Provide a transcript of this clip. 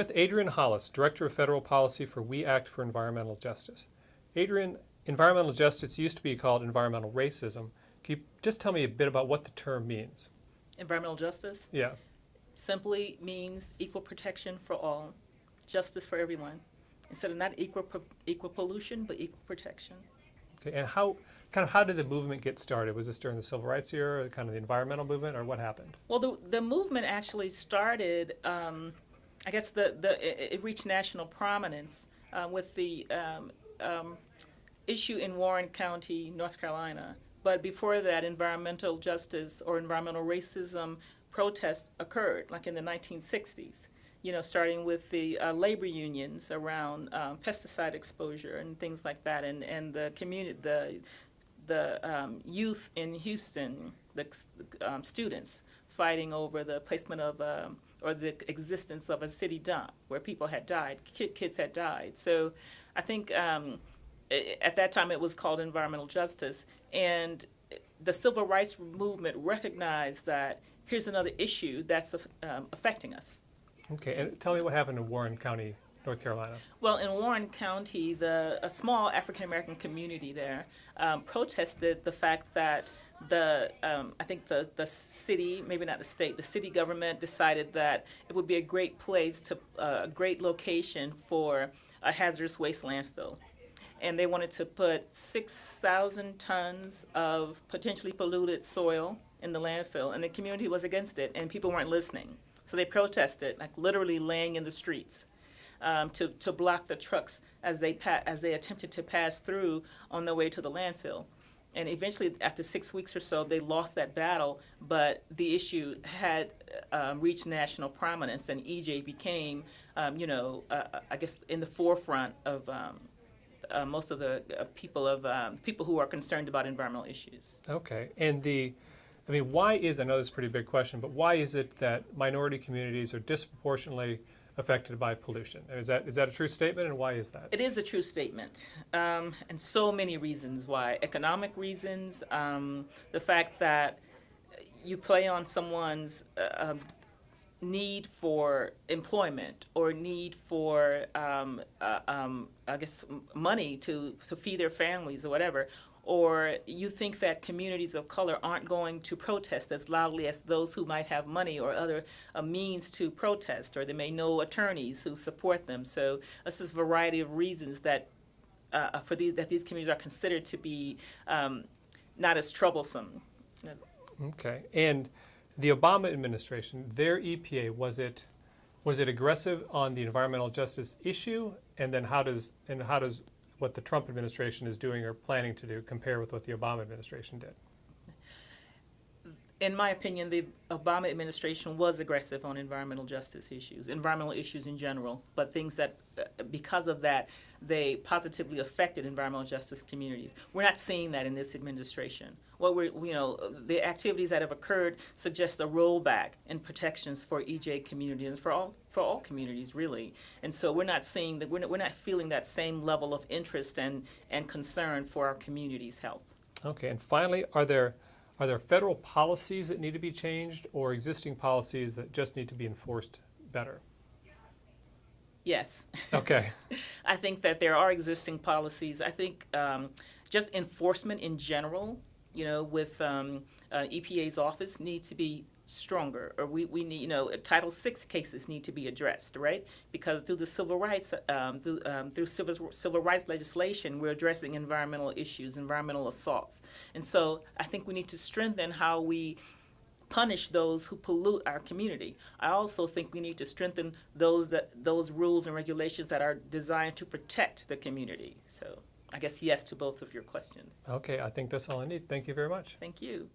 with Adrienne Hollis, Director of Federal Policy for We Act for Environmental Justice. Adrienne, environmental justice used to be called environmental racism. Can you just tell me a bit about what the term means? Environmental justice Yeah. simply means equal protection for all, justice for everyone. Instead of not equal pollution, but equal protection. Okay, and how did the movement get started? Was this during the Civil Rights era, kind of the environmental movement, or what happened? Well, the movement actually started, I guess it reached national prominence with the issue in Warren County, North Carolina. But before that, environmental justice or environmental racism protests occurred, like in the 1960s. You know, starting with the labor unions around pesticide exposure and things like that, and the community, the youth in Houston, the students fighting over the placement of or the existence of a city dump where people had died, kids had died. So I think at that time it was called environmental justice, and the civil rights movement recognized that here's another issue that's affecting us. Okay, and tell me what happened in Warren County, North Carolina. Well, in Warren County, a small African-American community there protested the fact that I think the city, maybe not the state, the city government decided that it would be a great place a great location for a hazardous waste landfill. And they wanted to put 6,000 tons of potentially polluted soil in the landfill, and the community was against it, and people weren't listening. So they protested, like literally laying in the streets to block the trucks as they attempted to pass through on their way to the landfill. And eventually, after 6 weeks or so, they lost that battle, but the issue had reached national prominence, and EJ became, I guess, in the forefront of most of the people who are concerned about environmental issues. Okay, and why I know this is a pretty big question, but why is it that minority communities are disproportionately affected by pollution? Is that a true statement, and why is that? It is a true statement, and so many reasons why. Economic reasons, the fact that you play on someone's need for employment or need for, I guess, money to feed their families or whatever. Or you think that communities of color aren't going to protest as loudly as those who might have money or other means to protest, or they may know attorneys who support them. So this is a variety of reasons that these communities are considered to be not as troublesome. Okay, and the Obama administration, their EPA, was it aggressive on the environmental justice issue, and then how does what the Trump administration is doing or planning to do compare with what the Obama administration did? In my opinion, the Obama administration was aggressive on environmental justice issues, environmental issues in general, but things that, because of that, they positively affected environmental justice communities. We're not seeing that in this administration. The activities that have occurred suggest a rollback in protections for EJ communities, for all communities, really. And so we're not seeing that. We're not feeling that same level of interest and concern for our community's health. Okay, and finally, are there federal policies that need to be changed, or existing policies that just need to be enforced better? Yes. Okay. I think that there are existing policies. I think just enforcement in general, with EPA's office needs to be stronger, or we need, Title VI cases need to be addressed, right? Because through the civil rights, through civil rights legislation, we're addressing environmental issues, environmental assaults, and so I think we need to strengthen how we punish those who pollute our community. I also think we need to strengthen those rules and regulations that are designed to protect the community. So I guess yes to both of your questions. Okay, I think that's all I need. Thank you very much. Thank you.